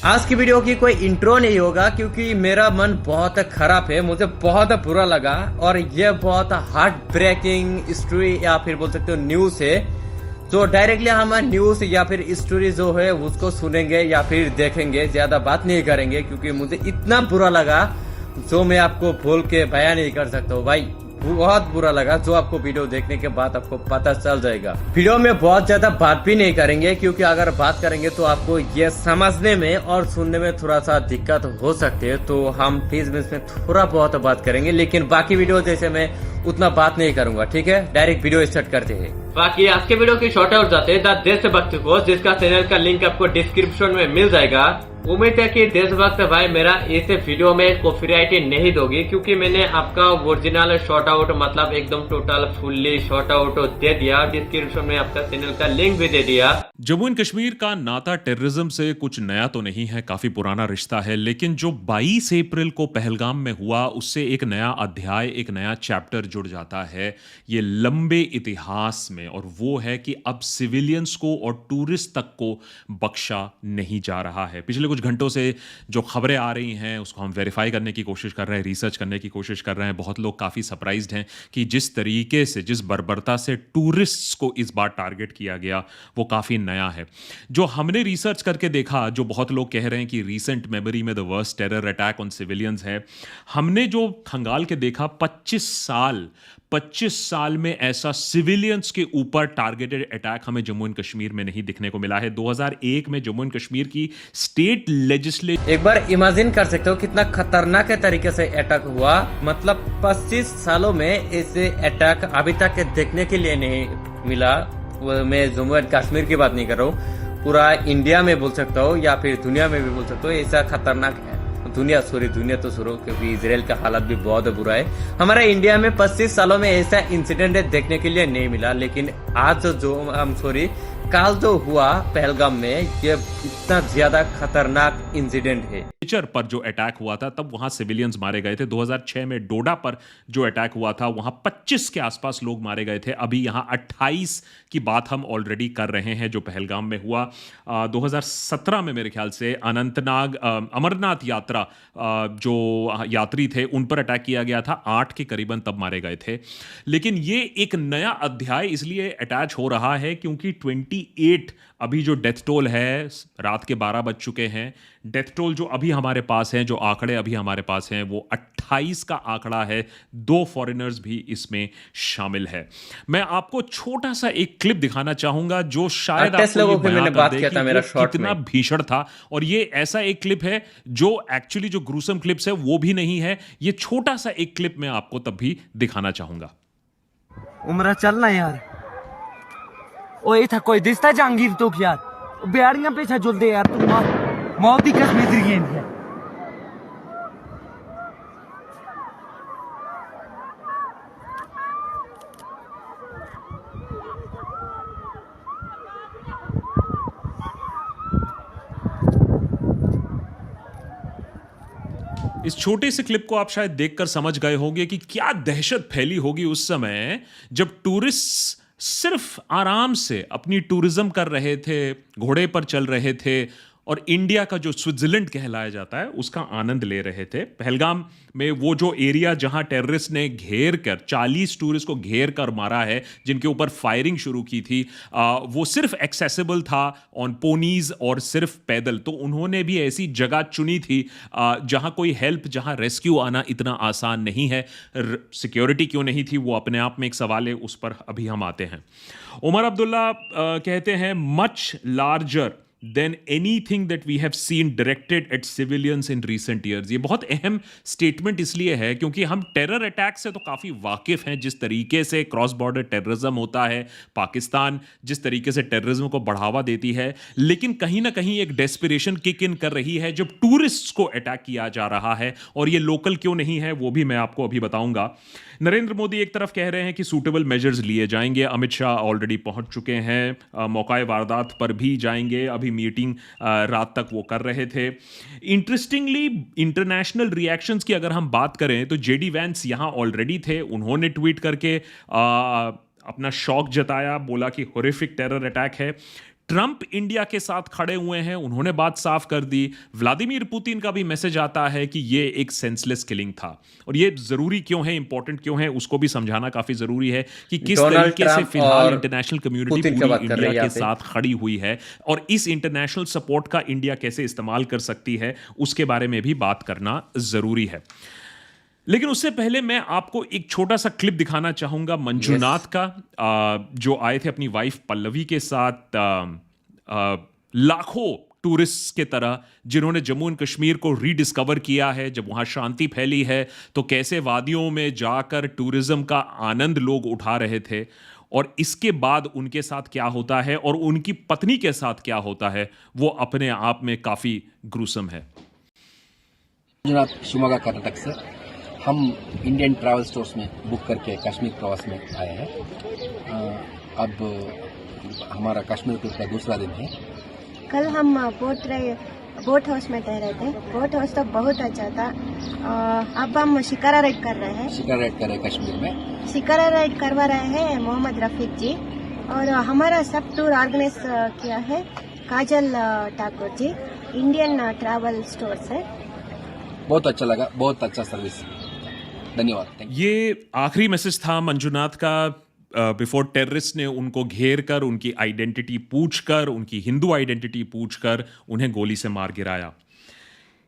आज की वीडियो की कोई इंट्रो नहीं होगा क्योंकि मेरा मन बहुत खराब है, मुझे बहुत बुरा लगा और ये बहुत हार्ट ब्रेकिंग स्टोरी या फिर बोल सकते हो न्यूज है। तो डायरेक्टली हम न्यूज या फिर स्टोरी जो है उसको सुनेंगे या फिर देखेंगे, ज्यादा बात नहीं करेंगे क्योंकि मुझे इतना बुरा लगा जो मैं आपको बोल के बयान नहीं कर सकता हूँ भाई। बहुत बुरा लगा जो आपको वीडियो देखने के बाद आपको पता चल जाएगा। वीडियो में बहुत ज्यादा बात भी नहीं करेंगे क्योंकि अगर बात करेंगे तो आपको ये समझने में और सुनने में थोड़ा सा दिक्कत हो सकती है, तो हम प्लीज में थोड़ा बहुत बात करेंगे, लेकिन बाकी वीडियो जैसे मैं उतना बात नहीं करूंगा। ठीक है, डायरेक्ट वीडियो स्टार्ट करते हैं। बाकी आज के वीडियो की शॉर्ट आउट जाते हैं द देशभक्त को, जिसका चैनल का लिंक आपको डिस्क्रिप्शन में मिल जाएगा। उम्मीद है कि देशभक्त भाई मेरा इस वीडियो में कॉपीराइट नहीं दोगी क्योंकि मैंने आपका ओरिजिनल शॉर्ट आउट मतलब एकदम टोटल फुल्ली शॉर्ट आउट दे दिया, डिस्क्रिप्शन में आपका चैनल का लिंक भी दे दिया। जम्मू एंड कश्मीर का नाता टेररिज्म से कुछ नया तो नहीं है, काफी पुराना रिश्ता है, लेकिन जो 22 अप्रैल को पहलगाम में हुआ उससे एक नया अध्याय, एक नया चैप्टर जुड़ जाता है ये लंबे इतिहास में, और वो है कि अब सिविलियंस को और टूरिस्ट तक को बख्शा नहीं जा रहा है। पिछले कुछ घंटों से जो खबरें आ रही हैं उसको हम वेरीफाई करने की कोशिश कर रहे हैं, रिसर्च करने की कोशिश कर रहे हैं। बहुत लोग काफ़ी सरप्राइज्ड हैं कि जिस तरीके से, जिस बर्बरता से टूरिस्ट्स को इस बार टारगेट किया गया वो काफ़ी नया है। जो हमने रिसर्च करके देखा, जो बहुत लोग कह रहे हैं कि रीसेंट मेमोरी में the worst terror attack on civilians है, हमने जो खंगाल के देखा 25 साल में ऐसा सिविलियंस के ऊपर टारगेटेड अटैक हमें जम्मू एंड कश्मीर में नहीं दिखने को मिला है। 2001 में जम्मू एंड कश्मीर की स्टेट लेजिस्लेचर, एक बार इमेजिन कर सकते हो कितना खतरनाक तरीके से अटैक हुआ। मतलब 25 सालों में ऐसे अटैक अभी तक देखने के लिए नहीं मिला। मैं जम्मू एंड कश्मीर की बात नहीं कर रहा हूँ, पूरा इंडिया में बोल सकता हूँ या फिर दुनिया में भी बोल सकता हूँ ऐसा खतरनाक है। दुनिया तो शुरू, क्योंकि इजराइल का हालत भी बहुत बुरा है। हमारा इंडिया में 25 सालों में ऐसा इंसिडेंट देखने के लिए नहीं मिला, लेकिन आज कल जो हुआ पहलगाम में, ये इतना ज्यादा खतरनाक इंसिडेंट है। पर जो अटैक हुआ था तब वहां सिविलियंस मारे गए थे। 2006 में डोडा पर जो अटैक हुआ था वहां 25 के आसपास लोग मारे गए थे। अभी यहां 28 की बात हम ऑलरेडी कर रहे हैं जो पहलगाम में हुआ। 2017 में मेरे ख्याल से अनंतनाग अमरनाथ यात्रा जो यात्री थे उन पर अटैक किया गया था, 8 के करीबन तब मारे गए थे। लेकिन ये एक नया अध्याय इसलिए अटैच हो रहा है क्योंकि 28 अभी जो डेथ टोल है, रात के 12 बज चुके हैं। डेथ टोल जो अभी हमारे पास है, जो आंकड़े अभी हमारे पास हैं, वो 28 का आंकड़ा है। 2 फॉरेनर्स भी इसमें शामिल है। मैं आपको छोटा सा एक क्लिप दिखाना चाहूंगा जो शायद आपको ये बयां कर दे कि वो कितना भीषण था। और ये ऐसा एक क्लिप है जो एक्चुअली जो ग्रूसम क्लिप्स है वो भी नहीं है। ये छोटा सा एक क्लिप मैं आपको तब भी दिखाना चाहूंगा। उमरा चलना यार, ओए था कोई दिसता जहांगीर तो यार बेड़ियां पीछे जुलदे यार, तू मौत ही कश्मीर की है। इस छोटे से क्लिप को आप शायद देखकर समझ गए होंगे कि क्या दहशत फैली होगी उस समय जब टूरिस्ट सिर्फ आराम से अपनी टूरिज्म कर रहे थे, घोड़े पर चल रहे थे और इंडिया का जो स्विट्जरलैंड कहलाया जाता है उसका आनंद ले रहे थे। पहलगाम में वो जो एरिया जहां टेररिस्ट ने घेर कर 40 टूरिस्ट को घेर कर मारा है, जिनके ऊपर फायरिंग शुरू की थी, वो सिर्फ एक्सेसिबल था ऑन पोनीज और सिर्फ पैदल। तो उन्होंने भी ऐसी जगह चुनी थी जहां कोई हेल्प, जहां रेस्क्यू आना इतना आसान नहीं है। सिक्योरिटी क्यों नहीं थी वो अपने आप में एक सवाल है, उस पर अभी हम आते हैं। उमर अब्दुल्ला कहते हैं much larger than anything that we have seen directed at civilians in recent years। ये बहुत अहम स्टेटमेंट इसलिए है क्योंकि हम टेरर अटैक से तो काफ़ी वाकिफ हैं, जिस तरीके से क्रॉस बॉर्डर टेररिज्म होता है, पाकिस्तान जिस तरीके से टेररिज्म को बढ़ावा देती है, लेकिन कहीं ना कहीं एक डेस्पिरेशन किक इन कर रही है जब टूरिस्ट्स को अटैक किया जा रहा है। और ये लोकल क्यों नहीं है वो भी मैं आपको अभी बताऊंगा। नरेंद्र मोदी एक तरफ कह रहे हैं कि सूटेबल मेजर्स लिए जाएंगे, अमित शाह ऑलरेडी पहुंच चुके हैं, मौका वारदात पर भी जाएंगे, अभी मीटिंग रात तक वो कर रहे थे। इंटरेस्टिंगली इंटरनेशनल रिएक्शंस की अगर हम बात करें तो जेडी वैंस यहां ऑलरेडी थे। उन्होंने ट्वीट करके अपना शौक जताया, बोला कि हॉरिफिक टेरर अटैक है। ट्रंप इंडिया के साथ खड़े हुए हैं, उन्होंने बात साफ कर दी। व्लादिमीर पुतिन का भी मैसेज आता है कि ये एक सेंसलेस किलिंग था। और ये जरूरी क्यों है, इंपॉर्टेंट क्यों है, उसको भी समझाना काफी जरूरी है कि किस डोनाल्ड तरीके से ट्रंप फिलहाल और इंटरनेशनल कम्युनिटी पुतिन की पूरी बात कर रही इंडिया है के यहाँ साथ खड़ी हुई है और इस इंटरनेशनल सपोर्ट का इंडिया कैसे इस्तेमाल कर सकती है, उसके बारे में भी बात करना जरूरी है। लेकिन उससे पहले मैं आपको एक छोटा सा क्लिप दिखाना चाहूंगा मंजुनाथ का, जो आए थे अपनी वाइफ पल्लवी के साथ, लाखों टूरिस्ट के तरह जिन्होंने जम्मू एंड कश्मीर को रीडिस्कवर किया है। जब वहां शांति फैली है तो कैसे वादियों में जाकर टूरिज्म का आनंद लोग उठा रहे थे, और इसके बाद उनके साथ क्या होता है और उनकी पत्नी के साथ क्या होता है, वो अपने आप में काफी ग्रुसम है। मंजुनाथ शिवमोगा कर्नाटक से हम इंडियन ट्रैवल स्टोर्स में बुक करके कश्मीर प्रवास में आए हैं। अब हमारा कश्मीर ट्रिप का दूसरा दिन है। कल हम बोट हाउस में ठहरे थे। बोट हाउस तो बहुत अच्छा था। अब हम शिकारा राइड कर रहे हैं। शिकार राइड कर रहे हैं कश्मीर में। शिकारा राइड करवा रहे हैं मोहम्मद रफीक जी, और हमारा सब टूर ऑर्गेनाइज किया है काजल Thakur ji, Indian travel store से। बहुत अच्छा लगा, बहुत अच्छा सर्विस, धन्यवाद। Thank you. ये आखिरी मैसेज था मंजुनाथ का। बिफोर टेररिस्ट ने उनको घेर कर, उनकी आइडेंटिटी पूछकर, उनकी हिंदू आइडेंटिटी पूछकर उन्हें गोली से मार गिराया।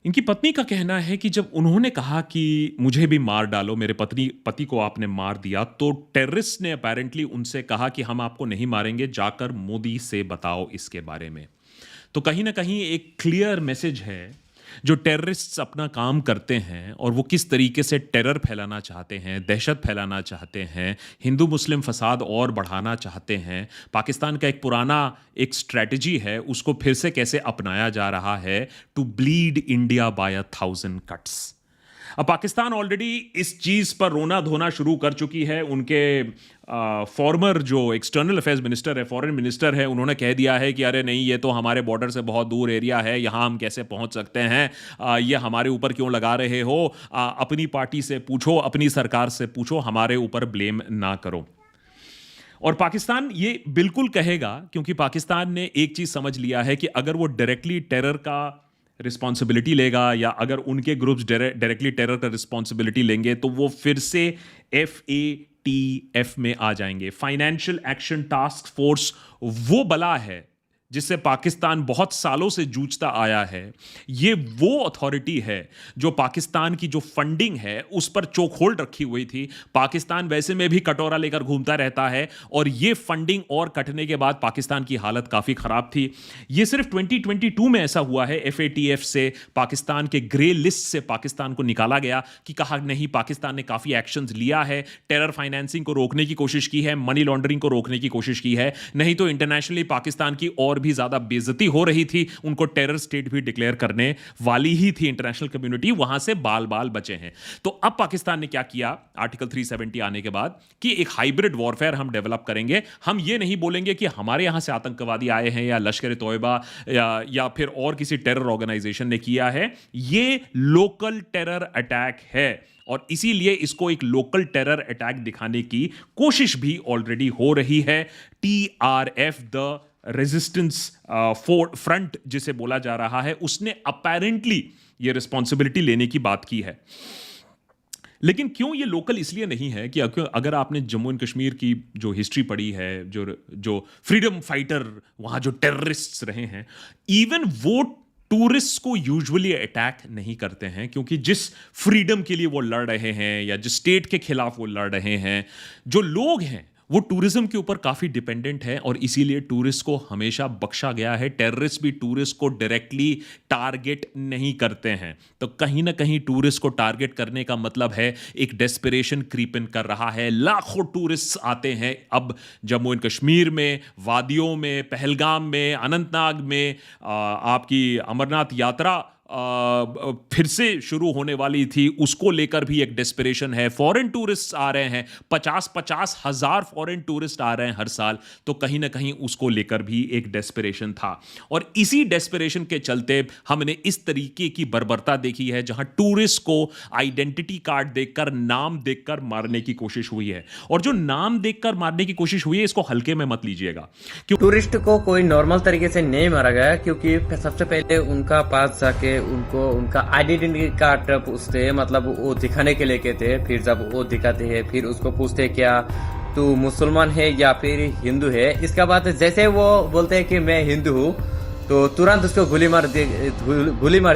इनकी पत्नी का कहना है कि जब उन्होंने कहा कि मुझे भी मार डालो, मेरे पति को आपने मार दिया, तो टेररिस्ट ने अपेरेंटली उनसे कहा कि हम आपको नहीं मारेंगे, जाकर मोदी से बताओ इसके बारे में। तो कहीं ना कहीं एक क्लियर मैसेज है जो टेररिस्ट्स अपना काम करते हैं और वो किस तरीके से टेरर फैलाना चाहते हैं, दहशत फैलाना चाहते हैं, हिंदू मुस्लिम फसाद और बढ़ाना चाहते हैं। पाकिस्तान का एक पुराना एक स्ट्रैटेजी है, उसको फिर से कैसे अपनाया जा रहा है, to bleed India by 1000 cuts. अब पाकिस्तान ऑलरेडी इस चीज पर रोना धोना शुरू कर चुकी है। उनके फॉर्मर जो एक्सटर्नल अफेयर्स मिनिस्टर है, फॉरेन मिनिस्टर है, उन्होंने कह दिया है कि अरे नहीं, ये तो हमारे बॉर्डर से बहुत दूर एरिया है, यहाँ हम कैसे पहुँच सकते हैं, ये हमारे ऊपर क्यों लगा रहे हो, अपनी पार्टी से पूछो, अपनी सरकार से पूछो, हमारे ऊपर ब्लेम ना करो। और पाकिस्तान ये बिल्कुल कहेगा, क्योंकि पाकिस्तान ने एक चीज समझ लिया है कि अगर वो डायरेक्टली टेरर का रिस्पॉन्सिबिलिटी लेगा या अगर उनके ग्रुप्स डायरेक्टली टेरर का रिस्पॉन्सिबिलिटी लेंगे तो वो फिर से FATF में आ जाएंगे। फाइनेंशियल एक्शन टास्क फोर्स वो बला है जिससे पाकिस्तान बहुत सालों से जूझता आया है। ये वो अथॉरिटी है जो पाकिस्तान की जो फंडिंग है उस पर चोक होल्ड रखी हुई थी। पाकिस्तान वैसे में भी कटोरा लेकर घूमता रहता है और ये फंडिंग और कटने के बाद पाकिस्तान की हालत काफ़ी ख़राब थी। ये सिर्फ 2022 में ऐसा हुआ है, FATF से पाकिस्तान के ग्रे लिस्ट से पाकिस्तान को निकाला गया कि कहा नहीं, पाकिस्तान ने काफ़ी एक्शंस लिया है, टेरर फाइनेंसिंग को रोकने की कोशिश की है, मनी लॉन्ड्रिंग को रोकने की कोशिश की है, नहीं तो इंटरनेशनली पाकिस्तान की और भी ज्यादा बेइज्जती हो रही थी। उनको टेरर स्टेट भी डिक्लेयर करने वाली ही थी इंटरनेशनल कम्युनिटी, वहां से बाल बाल बचे हैं। तो अब पाकिस्तान ने क्या किया आर्टिकल 370 आने के बाद कि एक हाइब्रिड वॉरफेयर हम डेवलप करेंगे। हम ये नहीं बोलेंगे कि हमारे यहां से आतंकवादी आए हैं या लश्कर तोयबा या फिर और किसी टेरर ऑर्गेनाइजेशन ने किया है, ये लोकल टेरर अटैक है और इसीलिए इसको एक लोकल टेरर अटैक दिखाने की कोशिश भी ऑलरेडी हो रही है। TRF द रेजिस्टेंस फ्रंट जिसे बोला जा रहा है, उसने अपेरेंटली ये रिस्पॉन्सिबिलिटी लेने की बात की है। लेकिन क्यों ये लोकल इसलिए नहीं है कि अगर आपने जम्मू एंड कश्मीर की जो हिस्ट्री पढ़ी है, जो फ्रीडम फाइटर वहां जो टेररिस्ट्स रहे हैं, इवन वो टूरिस्ट को यूजुअली अटैक नहीं करते हैं, क्योंकि जिस फ्रीडम के लिए वो लड़ रहे हैं या जिस स्टेट के खिलाफ वो लड़ रहे हैं, जो लोग हैं वो टूरिज्म के ऊपर काफ़ी डिपेंडेंट है और इसीलिए टूरिस्ट को हमेशा बख्शा गया है। टेररिस्ट भी टूरिस्ट को डायरेक्टली टारगेट नहीं करते हैं। तो कहीं ना कहीं टूरिस्ट को टारगेट करने का मतलब है एक डेस्परेशन क्रीप इन कर रहा है। लाखों टूरिस्ट आते हैं अब जम्मू एंड कश्मीर में, वादियों में, पहलगाम में, अनंतनाग में, आपकी अमरनाथ यात्रा फिर से शुरू होने वाली थी, उसको लेकर भी एक डेस्परेशन है। फॉरेन टूरिस्ट आ रहे हैं, 50-50 हजार फॉरेन टूरिस्ट आ रहे हैं हर साल, तो कहीं ना कहीं उसको लेकर भी एक डेस्परेशन था। और इसी डेस्परेशन के चलते हमने इस तरीके की बर्बरता देखी है, जहां टूरिस्ट को आइडेंटिटी कार्ड देखकर, नाम देखकर मारने की कोशिश हुई है। और जो नाम देखकर मारने की कोशिश हुई है, इसको हल्के में मत लीजिएगा, क्योंकि टूरिस्ट को कोई नॉर्मल तरीके से नहीं मारा गया, क्योंकि सबसे पहले उनका पास जाके उनको उनका आइडेंटिटी कार्ड पूछते, मतलब वो दिखाने के लिए कहते हैं। फिर जब वो दिखाते हैं, फिर उसको पूछते हैं क्या तू मुसलमान है या फिर हिंदू है। इसके बाद जैसे वो बोलते हैं कि मैं हिंदू हूँ, तो तुरंत उसको गोली मार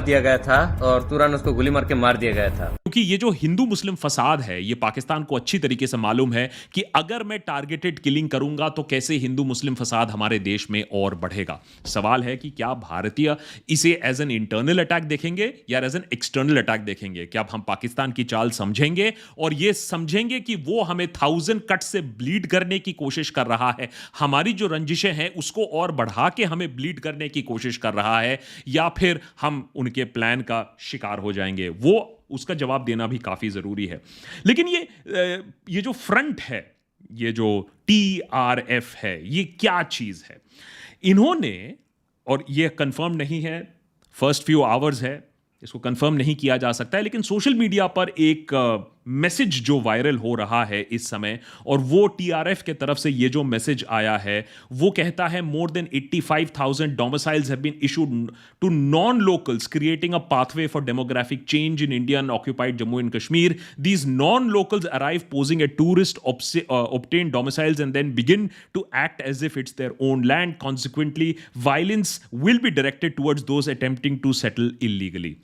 दिया गया था, और तुरंत उसको गोली मार के मार दिया गया था। क्योंकि ये जो हिंदू मुस्लिम फसाद है, ये पाकिस्तान को अच्छी तरीके से मालूम है कि अगर मैं टारगेटेड किलिंग करूंगा तो कैसे हिंदू मुस्लिम फसाद हमारे देश में और बढ़ेगा। सवाल है कि क्या भारतीय इसे एज एन इंटरनल अटैक देखेंगे या एज एन एक्सटर्नल अटैक देखेंगे? क्या हम पाकिस्तान की चाल समझेंगे और ये समझेंगे कि वो हमें 1000 कट से ब्लीड करने की कोशिश कर रहा है, हमारी जो रंजिशें हैं उसको और बढ़ा के हमें ब्लीड करने की कोशिश कर रहा है, या फिर हम उनके प्लान का शिकार हो जाएंगे? वो उसका जवाब देना भी काफी जरूरी है। लेकिन ये जो फ्रंट है, ये जो TRF है, ये क्या चीज है? इन्होंने, और ये कंफर्म नहीं है, फर्स्ट फ्यू आवर्स है, इसको कंफर्म नहीं किया जा सकता है, लेकिन सोशल मीडिया पर एक मैसेज जो वायरल हो रहा है इस समय, और वो TRF के तरफ से ये जो मैसेज आया है, वो कहता है more than 85,000 domiciles have been issued to non-locals, creating a pathway for demographic change in Indian occupied Jammu and Kashmir. These non-locals arrive posing as tourist, obtain domiciles and then begin to act as if it's their own land. Consequently, violence will be directed towards those attempting to settle illegally.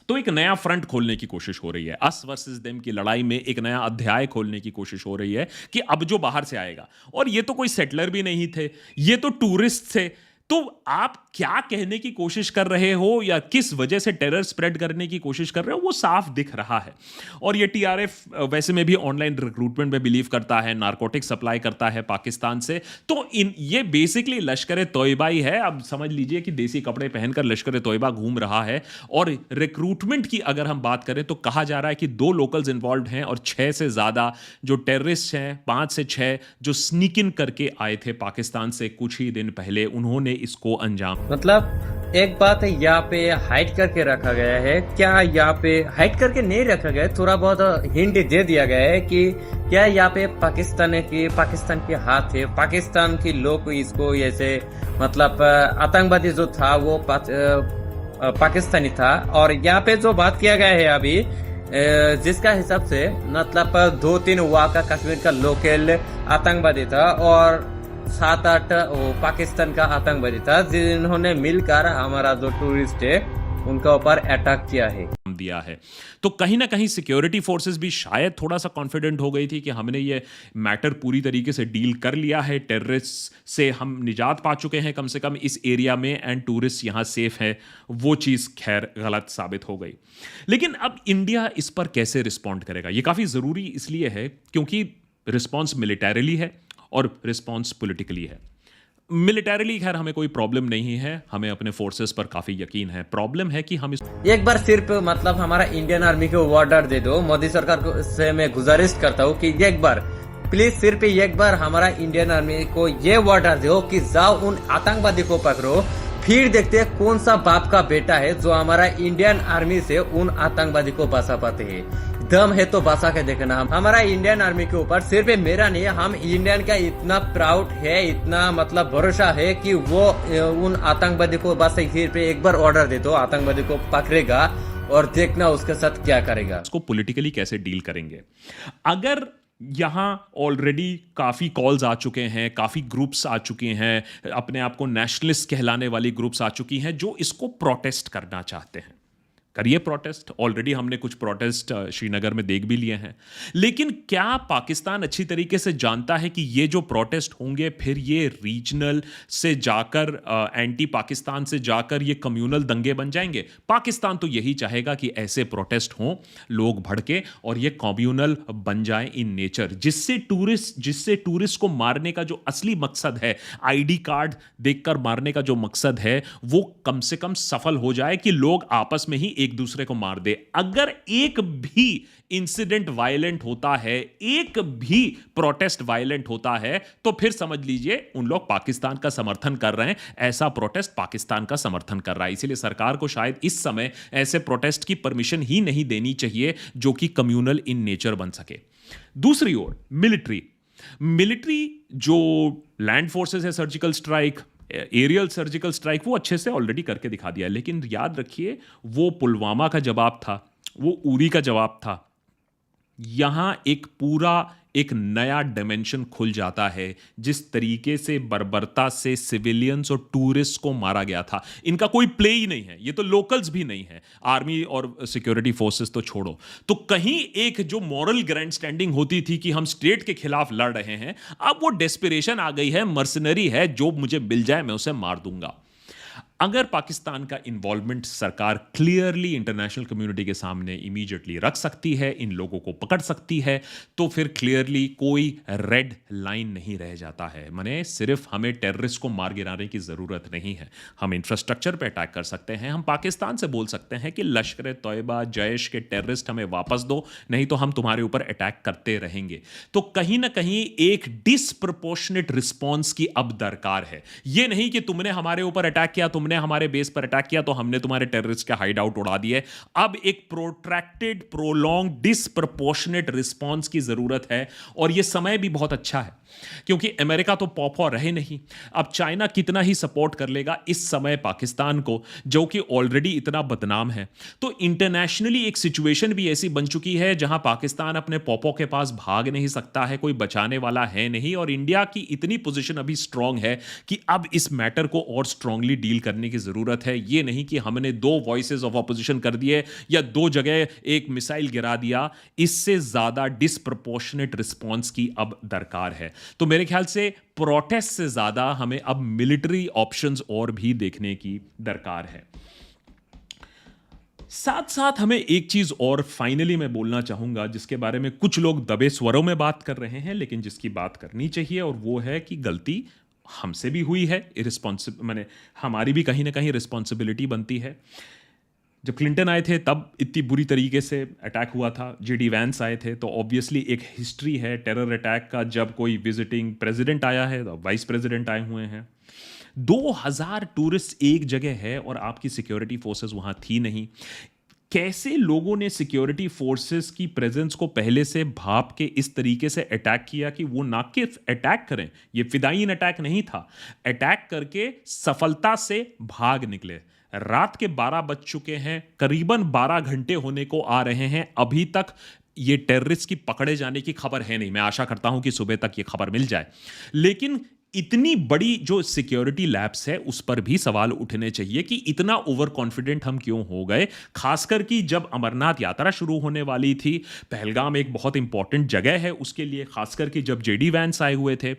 तो एक नया front खोलने की कोशिश हो रही है, us versus them की लड़ाई में एक नया अध्याय खोलने की कोशिश हो रही है कि अब जो बाहर से आएगा, और ये तो कोई सेटलर भी नहीं थे, ये तो टूरिस्ट थे। तो आप क्या कहने की कोशिश कर रहे हो या किस वजह से टेरर स्प्रेड करने की कोशिश कर रहे हो, वो साफ दिख रहा है। और ये TRF वैसे में भी ऑनलाइन रिक्रूटमेंट में बिलीव करता है, नारकोटिक सप्लाई करता है पाकिस्तान से। तो ये बेसिकली लश्कर तोयबा ही है। अब समझ लीजिए कि देसी कपड़े पहनकर लश्कर तोयबा घूम रहा है। और रिक्रूटमेंट की अगर हम बात करें तो कहा जा रहा है कि 2 लोकल्स इन्वॉल्व हैं और 6 से ज्यादा जो टेररिस्ट हैं, 5 से 6 जो स्नीक इन करके आए थे पाकिस्तान से कुछ ही दिन पहले, उन्होंने इसको अंजाम। मतलब एक बात है, यहाँ पे हाइड करके रखा गया है क्या? यहाँ पे हाइड करके नहीं रखा गया, थोड़ा बहुत हिंट दे दिया गया है कि क्या यहाँ पे पाकिस्तान के हाथ है, पाकिस्तान के लोग इसको ऐसे, मतलब आतंकवादी जो था वो पाकिस्तानी था। और यहाँ पे जो बात किया गया है अभी, जिसका हिसाब से मतलब 2-3 वहाँ का कश्मीर का लोकल आतंकवादी था और 7-8 पाकिस्तान का आतंकवादी था, जिन्होंने मिलकर हमारा जो टूरिस्ट है उनका ऊपर अटैक किया है, दिया है। तो कहीं ना कहीं सिक्योरिटी फोर्सेस भी शायद थोड़ा सा कॉन्फिडेंट हो गई थी कि हमने ये मैटर पूरी तरीके से डील कर लिया है, टेररिस्ट से हम निजात पा चुके हैं कम से कम इस एरिया में, एंड टूरिस्ट यहां सेफ है। वो चीज खैर गलत साबित हो गई। लेकिन अब इंडिया इस पर कैसे रिस्पॉन्ड करेगा, ये काफी जरूरी इसलिए है क्योंकि रिस्पॉन्स मिलिटरीली है और रिस्पॉन्स पॉलिटिकली है। मिलिटरीली खैर हमें कोई प्रॉब्लम नहीं है, हमें अपने फोर्सेस पर काफी यकीन है। प्रॉब्लम है कि हम एक बार सिर्फ मतलब हमारा इंडियन आर्मी को ऑर्डर दे दो। मोदी सरकार से मैं गुजारिश करता हूँ कि एक बार प्लीज, सिर्फ एक बार हमारा इंडियन आर्मी को ये ऑर्डर दो कि जाओ उन आतंकवादी को पकड़ो, फिर देखते हैं कौन सा बाप का बेटा है जो हमारा इंडियन आर्मी से उन आतंकवादी को बचा पाते हैं। दम है तो बचा के देखना। हमारा इंडियन आर्मी के ऊपर सिर्फ मेरा नहीं, हम इंडियन का इतना प्राउड है, इतना मतलब भरोसा है कि वो उन आतंकवादी को बस फिर पे एक बार ऑर्डर दे दो, आतंकवादी को पकड़ेगा और देखना उसके साथ क्या करेगा। उसको पॉलिटिकली कैसे डील करेंगे। अगर यहां ऑलरेडी काफी कॉल्स आ चुके हैं, काफी ग्रुप्स आ चुके हैं, अपने आप को नेशनलिस्ट कहलाने वाली ग्रुप्स आ चुकी हैं जो इसको प्रोटेस्ट करना चाहते हैं, करिए प्रोटेस्ट। ऑलरेडी हमने कुछ प्रोटेस्ट श्रीनगर में देख भी लिए हैं। लेकिन क्या पाकिस्तान अच्छी तरीके से जानता है कि ये जो प्रोटेस्ट होंगे फिर ये रीजनल से जाकर एंटी पाकिस्तान से जाकर ये कम्युनल दंगे बन जाएंगे? पाकिस्तान तो यही चाहेगा कि ऐसे प्रोटेस्ट हों, लोग भड़के और ये कम्युनल बन जाए इन नेचर, जिससे टूरिस्ट को मारने का जो असली मकसद है, आईडी कार्ड देखकर मारने का जो मकसद है, वो कम से कम सफल हो जाए कि लोग आपस में ही एक दूसरे को मार दे। अगर एक भी इंसिडेंट वायलेंट होता है, एक भी प्रोटेस्ट वायलेंट होता है, तो फिर समझ लीजिए उन लोग पाकिस्तान का समर्थन कर रहे हैं। ऐसा प्रोटेस्ट पाकिस्तान का समर्थन कर रहा है। इसीलिए सरकार को शायद इस समय ऐसे प्रोटेस्ट की परमिशन ही नहीं देनी चाहिए जो कि कम्युनल इन नेचर बन सके। दूसरी ओर मिलिट्री जो लैंड फोर्सेस है, surgical strike, aerial surgical strike, वो अच्छे से ऑलरेडी करके दिखा दिया है। लेकिन याद रखिए, वो पुलवामा का जवाब था, वो उरी का जवाब था। यहां एक नया डायमेंशन खुल जाता है। जिस तरीके से बर्बरता से सिविलियंस और टूरिस्ट को मारा गया था, इनका कोई प्ले ही नहीं है। ये तो लोकल्स भी नहीं है, आर्मी और सिक्योरिटी फोर्सेस तो छोड़ो। तो कहीं एक जो मॉरल ग्रैंड स्टैंडिंग होती थी कि हम स्टेट के खिलाफ लड़ रहे हैं, अब वो डेस्पिरेशन आ गई है, मर्सनरी है, जो मुझे मिल जाए मैं उसे मार दूंगा। अगर पाकिस्तान का इन्वॉल्वमेंट सरकार क्लियरली इंटरनेशनल कम्युनिटी के सामने इमीडिएटली रख सकती है, इन लोगों को पकड़ सकती है, तो फिर क्लियरली कोई रेड लाइन नहीं रह जाता है। माने सिर्फ हमें टेररिस्ट को मार गिराने की ज़रूरत नहीं है, हम इंफ्रास्ट्रक्चर पे अटैक कर सकते हैं। हम पाकिस्तान से बोल सकते हैं कि लश्कर तोयबा, जैश के टेररिस्ट हमें वापस दो, नहीं तो हम तुम्हारे ऊपर अटैक करते रहेंगे। तो कहीं ना कहीं एक डिसप्रपोर्शनेट रिस्पॉन्स की अब दरकार है। यह नहीं कि तुमने हमारे ऊपर अटैक किया, तुमने हमारे बेस पर अटैक किया, तो हमने तुम्हारे टेररिस्ट के हाइड आउट उड़ा दिए। अब एक प्रोट्रैक्टेड, प्रोलॉन्ग, डिसप्रपोर्शनेट रिस्पॉन्स की जरूरत है। और यह समय भी बहुत अच्छा है, क्योंकि अमेरिका तो पॉपॉ रहे नहीं। अब चाइना कितना ही सपोर्ट कर लेगा इस समय पाकिस्तान को, जो कि ऑलरेडी इतना बदनाम है। तो इंटरनेशनली एक सिचुएशन भी ऐसी बन चुकी है जहां पाकिस्तान अपने पॉपॉ के पास भाग नहीं सकता है, कोई बचाने वाला है नहीं। और इंडिया की इतनी पोजीशन अभी स्ट्रांग है कि अब इस मैटर को और स्ट्रांगली डील करने की जरूरत है। यह नहीं कि हमने 2 वॉइसेस ऑफ ऑपोजिशन कर दिए या 2 जगह एक मिसाइल गिरा दिया। इससे ज्यादा डिसप्रपोर्शनेट रिस्पॉन्स की अब दरकार है। तो मेरे ख्याल से प्रोटेस्ट से ज्यादा हमें अब मिलिट्री ऑप्शंस और भी देखने की दरकार है। साथ साथ हमें एक चीज और फाइनली मैं बोलना चाहूंगा, जिसके बारे में कुछ लोग दबे स्वरों में बात कर रहे हैं, लेकिन जिसकी बात करनी चाहिए, और वो है कि गलती हमसे भी हुई है। माने हमारी भी कहीं ना कहीं रिस्पॉन्सिबिलिटी बनती है। जब क्लिंटन आए थे तब इतनी बुरी तरीके से अटैक हुआ था, जेडी वैंस आए थे, तो ऑब्वियसली एक हिस्ट्री है टेरर अटैक का। जब कोई विजिटिंग प्रेसिडेंट आया है तो वाइस प्रेसिडेंट आए हुए हैं। 2000 टूरिस्ट एक जगह है और आपकी सिक्योरिटी फोर्सेस वहां थी नहीं। कैसे लोगों ने सिक्योरिटी फोर्सेस की प्रेजेंस को पहले से भाप के इस तरीके से अटैक किया कि वो ना कि अटैक करें, ये फिदायीन अटैक नहीं था, अटैक करके सफलता से भाग निकले। रात के 12 बज चुके हैं, करीबन 12 घंटे होने को आ रहे हैं, अभी तक ये टेररिस्ट की पकड़े जाने की खबर है नहीं। मैं आशा करता हूं कि सुबह तक ये खबर मिल जाए। लेकिन इतनी बड़ी जो सिक्योरिटी लैब्स है उस पर भी सवाल उठने चाहिए कि इतना ओवर कॉन्फिडेंट हम क्यों हो गए। खासकर कि जब अमरनाथ यात्रा शुरू होने वाली थी, पहलगाम एक बहुत इंपॉर्टेंट जगह है उसके लिए, खासकर कि जब जेडी वैंस आए हुए थे।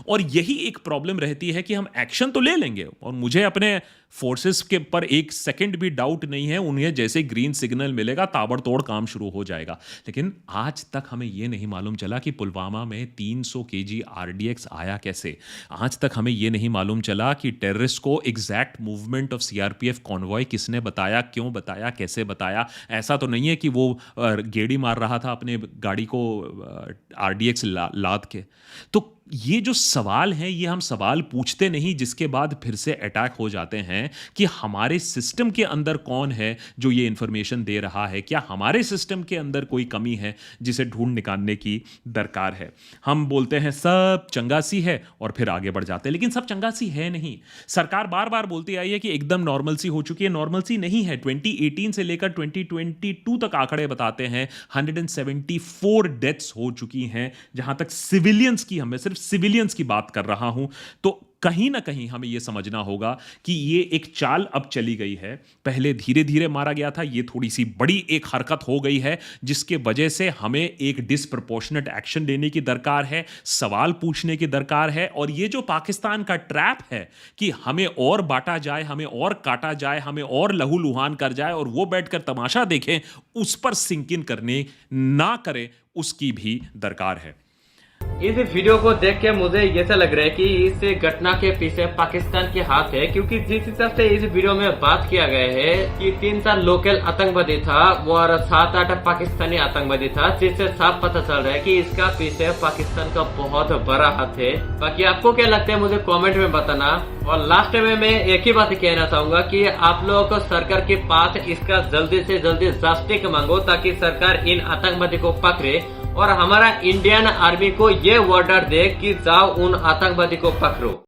और यही एक प्रॉब्लम रहती है कि हम एक्शन तो ले लेंगे, और मुझे अपने फोर्सेस के पर एक सेकंड भी डाउट नहीं है, उन्हें जैसे ग्रीन सिग्नल मिलेगा ताबड़तोड़ काम शुरू हो जाएगा। लेकिन आज तक हमें यह नहीं मालूम चला कि पुलवामा में 300 kg RDX आया कैसे। आज तक हमें यह नहीं मालूम चला कि टेररिस्ट को exact movement of CRPF convoy किसने बताया, क्यों बताया, कैसे बताया। ऐसा तो नहीं है कि वो गेड़ी मार रहा था अपने गाड़ी को RDX लाद के। तो ये जो सवाल हैं, ये हम सवाल पूछते नहीं, जिसके बाद फिर से अटैक हो जाते हैं कि हमारे सिस्टम के अंदर कौन है जो ये इंफॉर्मेशन दे रहा है, क्या हमारे सिस्टम के अंदर कोई कमी है जिसे ढूंढ निकालने की दरकार है। हम बोलते हैं सब चंगासी है और फिर आगे बढ़ जाते हैं, लेकिन सब चंगासी है नहीं। सरकार बार बार बोलती आई है कि एकदम नॉर्मलसी हो चुकी है, नॉर्मलसी नहीं है। 2018 से लेकर 2022 तक आंकड़े बताते हैं 174 डेथ्स हो चुकी हैं। जहां तक सिविलियंस की, मैं सिर्फ सिविलियंस की बात कर रहा हूं, तो कहीं ना कहीं हमें यह समझना होगा कि ये एक चाल अब चली गई है। पहले धीरे धीरे मारा गया था, ये थोड़ी सी बड़ी एक हरकत हो गई है जिसके वजह से हमें एक डिसप्रपोर्शनेट एक्शन लेने की दरकार है, सवाल पूछने की दरकार है। और ये जो पाकिस्तान का ट्रैप है कि हमें और बांटा जाए, हमें और काटा जाए, हमें और लहूलुहान कर जाए और वो बैठकर तमाशा देखें, उस पर सिंक इन करने ना करें, उसकी भी दरकार है। इस वीडियो को देख के मुझे ऐसा लग रहा है कि इस घटना के पीछे पाकिस्तान के हाथ है, क्योंकि जिस हिसाब से इस वीडियो में बात किया गया है कि 3-4 लोकल आतंकवादी था और 7-8 पाकिस्तानी आतंकवादी था, जिससे साफ पता चल रहा है कि इसका पीछे पाकिस्तान का बहुत बड़ा हाथ है। बाकी आपको क्या लगता है मुझे कमेंट में बताना। और लास्ट में मैं एक ही बात कहना चाहूंगा कि आप लोगों को सरकार के पास इसका जल्दी से जल्दी जस्टिस मांगो, ताकि सरकार इन आतंकवादी को पकड़े और हमारा इंडियन आर्मी को ये ऑर्डर दे कि जाओ उन आतंकवादी को पकड़ो।